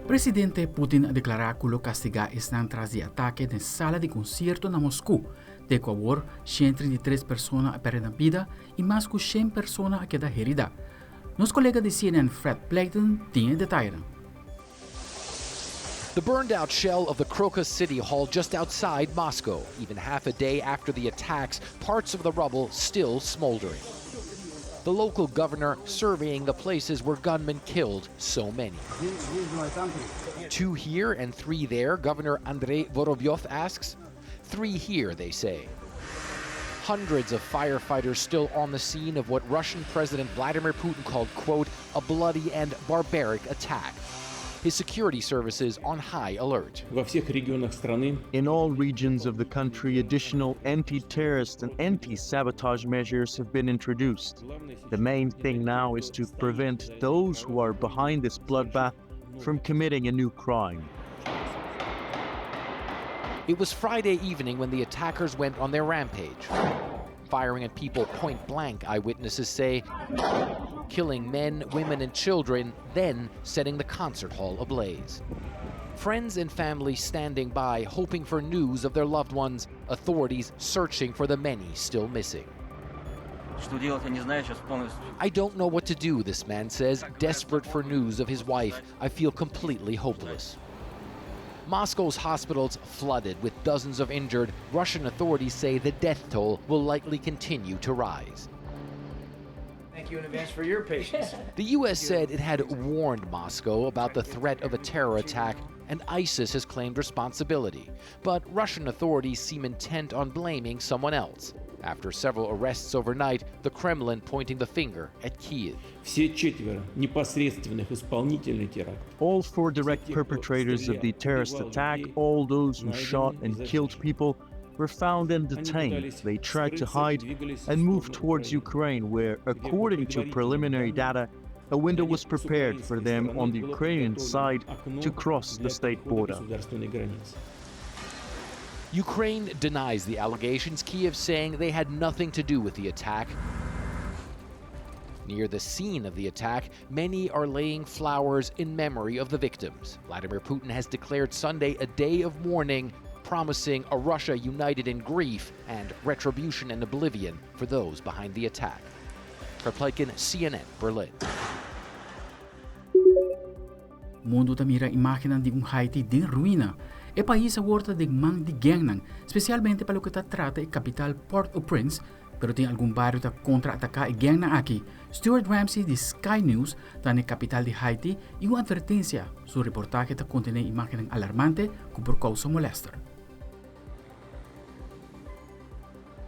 Presidente Putin declara que lo castiga esnan tras de ataque de sala de concierto en Mosku. De Ecuador, 133 personas perderam vida y más de 100 personas quedan heridas. Nos colega de CNN Fred Playton tiene detalles. The burned-out shell of the Crocus City Hall just outside Moscow. Even half a day after the attacks, parts of the rubble still smoldering. The local governor surveying the places where gunmen killed so many. 2 here and 3 there, Governor Andrei Vorobyov asks. 3 here, they say. Hundreds of firefighters still on the scene of what Russian President Vladimir Putin called, quote, a bloody and barbaric attack. His security services on high alert. In all regions of the country, additional anti-terrorist and anti-sabotage measures have been introduced. The main thing now is to prevent those who are behind this bloodbath from committing a new crime. It was Friday evening when the attackers went on their rampage, firing at people point blank, eyewitnesses say, killing men, women, and children, then setting the concert hall ablaze. Friends and family standing by, hoping for news of their loved ones, authorities searching for the many still missing. I don't know what to do, this man says, desperate for news of his wife. I feel completely hopeless. Moscow's hospitals flooded with dozens of injured. Russian authorities say the death toll will likely continue to rise. Thank you in advance for your patience. The U.S. said it had warned Moscow about the threat of a terror attack, and ISIS has claimed responsibility. But Russian authorities seem intent on blaming someone else. After several arrests overnight, the Kremlin pointing the finger at Kyiv. All 4 direct perpetrators of the terrorist attack, all those who shot and killed people, were found and detained. They tried to hide and move towards Ukraine, where, according to preliminary data, a window was prepared for them on the Ukrainian side to cross the state border. Ukraine denies the allegations, Kyiv saying they had nothing to do with the attack. Near the scene of the attack, many are laying flowers in memory of the victims. Vladimir Putin has declared Sunday a day of mourning, promising a Russia united in grief and retribution and oblivion for those behind the attack. Verpleiken, CNN, Berlin. Mundo da mira imagennan de Haiti de ruina. E país aborda de man de gangnang, especialmente para lo que trata el capital Port-au-Prince, pero tem algum bairro que contra-atacar e gangnang aqui. Stuart Ramsey de Sky News está na capital de Haiti e uma advertência. Sua reportagem contém imagens alarmantes que por causa molesta.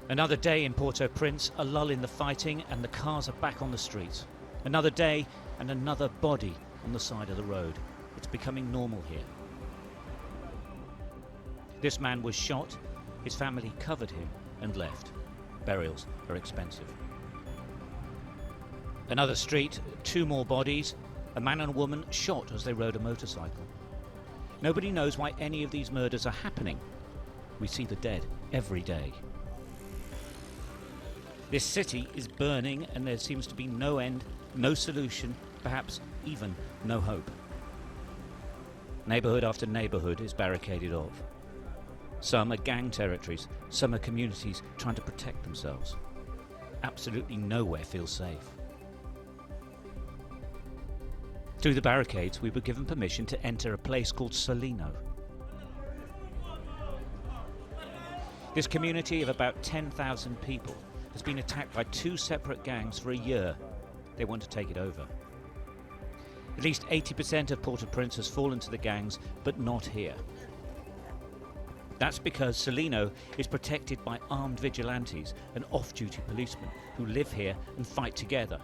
Another day in Port-au-Prince, a lull in the fighting, and the cars are back on the streets. Another day and another body on the side of the road. It's becoming normal here. This man was shot, his family covered him and left. Burials are expensive. Another street, 2 more bodies, a man and a woman shot as they rode a motorcycle. Nobody knows why any of these murders are happening. We see the dead every day. This city is burning and there seems to be no end, no solution, perhaps even no hope. Neighbourhood after neighbourhood is barricaded off. Some are gang territories, some are communities trying to protect themselves. Absolutely nowhere feels safe. Through the barricades, we were given permission to enter a place called Salino. This community of about 10,000 people has been attacked by 2 separate gangs for a year. They want to take it over. At least 80% of Port-au-Prince has fallen to the gangs, but not here. That's because Salino is protected by armed vigilantes and off-duty policemen who live here and fight together.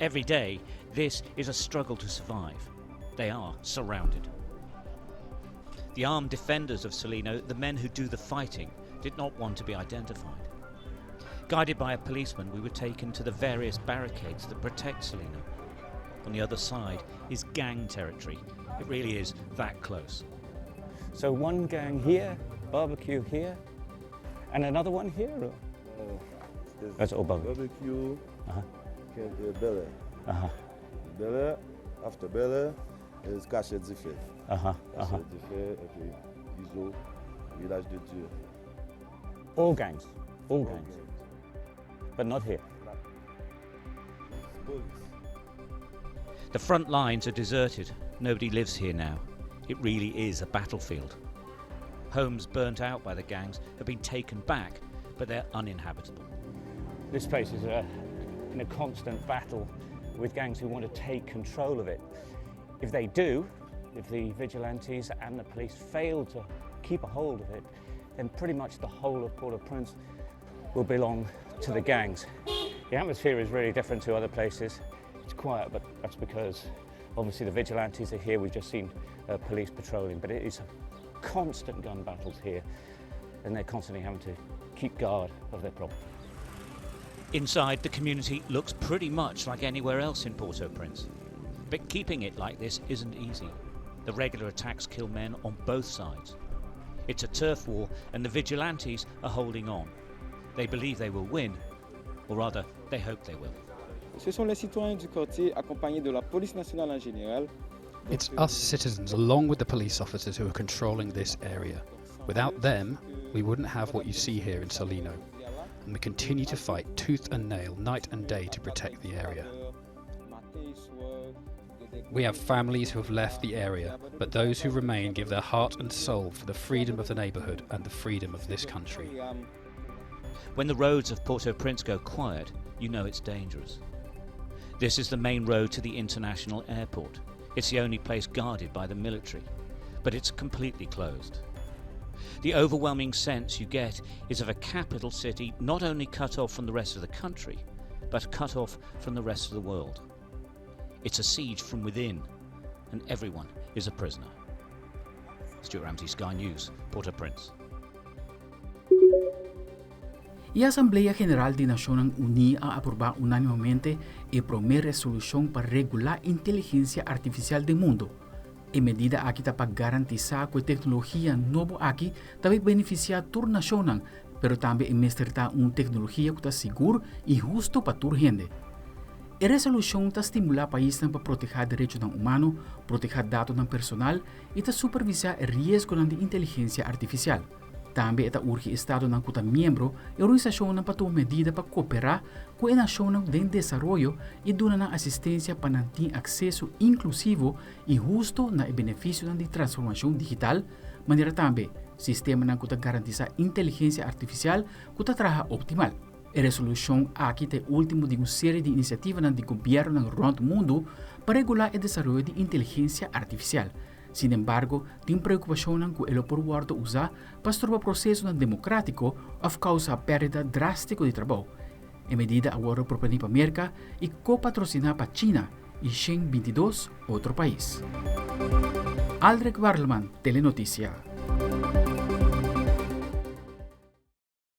Every day, this is a struggle to survive. They are surrounded. The armed defenders of Salino, the men who do the fighting, did not want to be identified. Guided by a policeman, we were taken to the various barricades that protect Salino. On the other side is gang territory. It really is that close. So one gang here, barbecue here, and another one here? Or? That's all barbecue. Belle. Belle, after Belle, Cachette du Fait. Cachette du Fait, et puis Iso, Village de Dieu. All gangs, but not here. The front lines are deserted. Nobody lives here now. It really is a battlefield. Homes burnt out by the gangs have been taken back, but they're uninhabitable. This place is in a constant battle with gangs who want to take control of it. If they do, if the vigilantes and the police fail to keep a hold of it, then pretty much the whole of Port-au-Prince will belong to the gangs. The atmosphere is really different to other places. It's quiet, but that's because obviously the vigilantes are here. We've just seen police patrolling, but it is constant gun battles here, and they're constantly having to keep guard of their property. Inside, the community looks pretty much like anywhere else in Port-au-Prince. But keeping it like this isn't easy. The regular attacks kill men on both sides. It's a turf war, and the vigilantes are holding on. They believe they will win, or rather, they hope they will. Ce sont les citoyens du quartier accompagnés de la police nationale en général. It's us citizens along with the police officers who are controlling this area. Without them, we wouldn't have what you see here in Salino. And we continue to fight tooth and nail, night and day, to protect the area. We have families who have left the area, but those who remain give their heart and soul for the freedom of the neighbourhood and the freedom of this country. When the roads of Port-au-Prince go quiet, you know it's dangerous. This is the main road to the International Airport. It's the only place guarded by the military, but it's completely closed. The overwhelming sense you get is of a capital city not only cut off from the rest of the country, but cut off from the rest of the world. It's a siege from within, and everyone is a prisoner. Stuart Ramsey, Sky News, Port-au-Prince. E a Assembleia General de Nacionnan Uni a aprovar unanimemente a primeira resolução para regular a inteligência artificial do mundo. A medida aqui está para garantizar que a tecnologia nova aqui também beneficia toda a nação, mas também mostrar uma tecnologia que está segura e justa para toda a gente. A resolução está estimular países para proteger direitos humanos, proteger dados personal e está supervisar o risco de inteligência artificial. Também está urge Estado não como membro e organização para tomar medidas para cooperar com a nação de desenvolvimento e dar assistência para ter acesso inclusivo e justo no benefício da transformação digital, maneira também sistema que garantiza inteligência artificial que trabalha optimal. A resolução aqui é o último de uma série de iniciativas do governo no mundo para regular o desenvolvimento de inteligência artificial. Sin embargo, tem preocupação com o aeroporto usar para tornar o processo democrático a causa da perda drástica de trabalho. A medida agora propõe para a América e co-patrocinar para a China e 122 outros países. Aldric Werleman, Telenoticia.